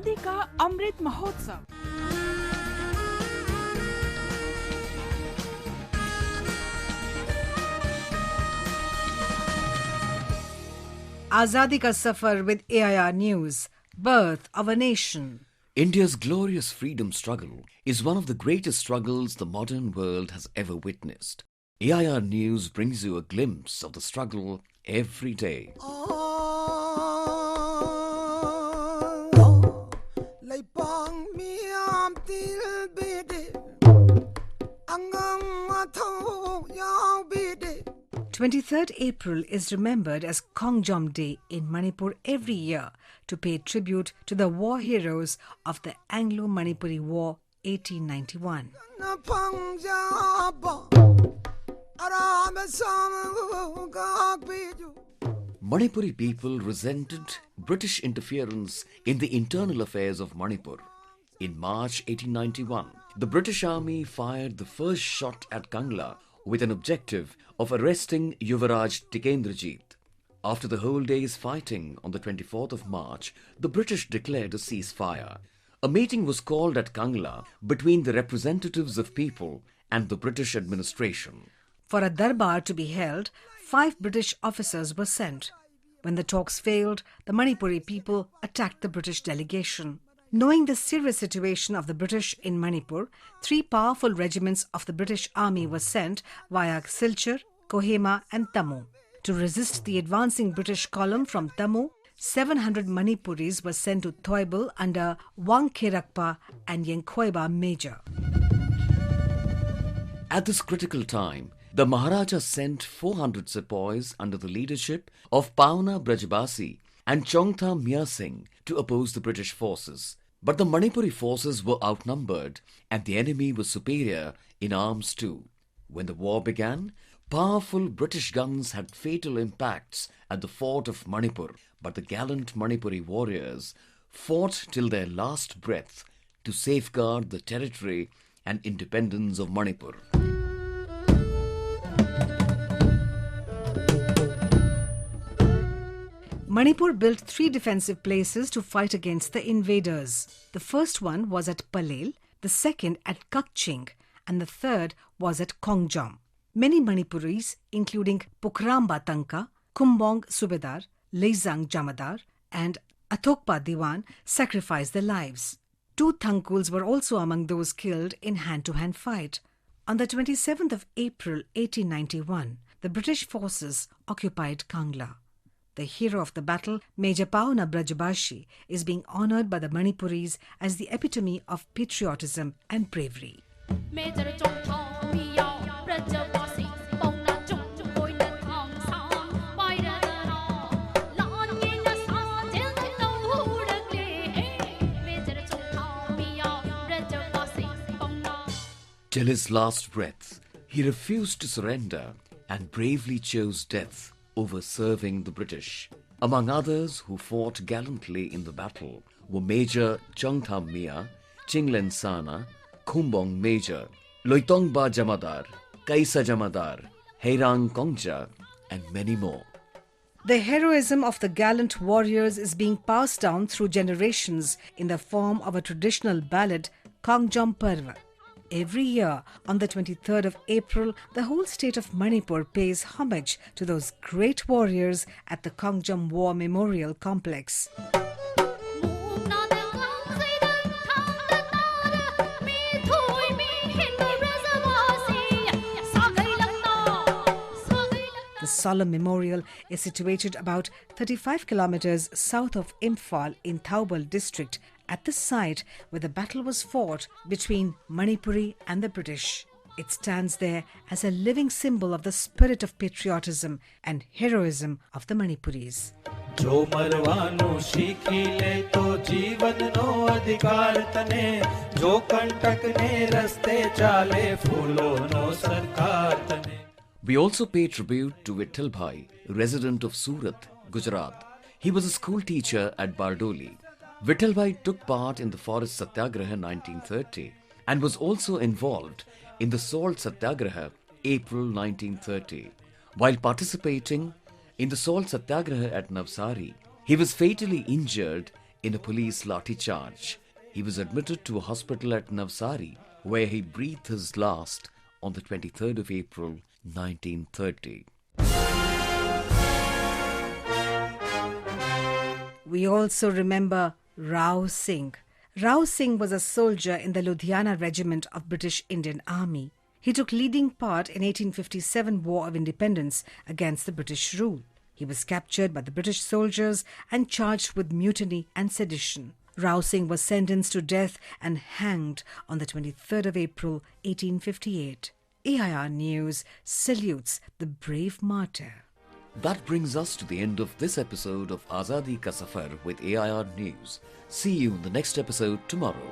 आजादी का Amrit Mahotsav. Azadi Ka Safar with AIR News, Birth of a Nation. India's glorious freedom struggle is one of the greatest struggles the modern world has ever witnessed. AIR News brings you a glimpse of the struggle every day. Bang mi am til bede, angang matho yaw bede. 23rd April is remembered as Khongjom Day in Manipur every year to pay tribute to the war heroes of the Anglo-Manipuri War 1891. Manipuri people resented British interference in the internal affairs of Manipur. In March 1891, the British Army fired the first shot at Kangla with an objective of arresting Yuvaraj Tikendrajit. After the whole day's fighting on the 24th of March, the British declared a ceasefire. A meeting was called at Kangla between the representatives of people and the British administration. For a darbar to be held, 5 British officers were sent. When the talks failed, the Manipuri people attacked the British delegation. Knowing the serious situation of the British in Manipur, 3 powerful regiments of the British Army were sent via Silchar, Kohima and Tamil. To resist the advancing British column from Tamil, 700 Manipuris were sent to Thoibal under Wang Kherakpa and Yenkhoiba Major. At this critical time, the Maharaja sent 400 sepoys under the leadership of Pauna Brajbasi and Chongtha Mia Singh to oppose the British forces. But the Manipuri forces were outnumbered and the enemy was superior in arms too. When the war began, powerful British guns had fatal impacts at the fort of Manipur, but the gallant Manipuri warriors fought till their last breath to safeguard the territory and independence of Manipur. Manipur built 3 defensive places to fight against the invaders. The first one was at Palel, the second at Kakching, and the third was at Khongjom. Many Manipuris, including Pukramba Tanka, Kumbong Subedar, Leizang Jamadar, and Athokpa Diwan, sacrificed their lives. 2 Thankuls were also among those killed in hand-to-hand fight. On the 27th of April 1891, the British forces occupied Kangla. The hero of the battle, Major Pauna Brajbashi, is being honoured by the Manipuris as the epitome of patriotism and bravery. Till his last breath, he refused to surrender and bravely chose death over serving the British. Among others who fought gallantly in the battle were Major Chongtha Mia, Chinglen Sana, Kumbong Major, Loitongba Jamadar, Kaisa Jamadar, Heirang Kongja, and many more. The heroism of the gallant warriors is being passed down through generations in the form of a traditional ballad, Khongjom Parva. Every year, on the 23rd of April, the whole state of Manipur pays homage to those great warriors at the Khongjom War Memorial Complex. The solemn memorial is situated about 35 kilometers south of Imphal in Thoubal district, at the site where the battle was fought between Manipuri and the British. It stands there as a living symbol of the spirit of patriotism and heroism of the Manipuris. जो मरवानो सीखी ले तो जीवन no अधिकार तने जो कंटक ने रस्ते चाले फूलो नो सरकार तने. We also pay tribute to Vithalbhai, resident of Surat, Gujarat. He was a school teacher at Bardoli. Vithalbhai took part in the Forest Satyagraha 1930 and was also involved in the Salt Satyagraha April 1930. While participating in the Salt Satyagraha at Navsari, he was fatally injured in a police lathi charge. He was admitted to a hospital at Navsari, where he breathed his last on the 23rd of April 1930. We also remember Rao Singh. Rao Singh was a soldier in the Ludhiana Regiment of British Indian Army. He took leading part in 1857 War of Independence against the British rule. He was captured by the British soldiers and charged with mutiny and sedition. Rao Singh was sentenced to death and hanged on the 23rd of April 1858. AIR News salutes the brave martyr. That brings us to the end of this episode of Azadi Ka Safar with AIR News. See you in the next episode tomorrow.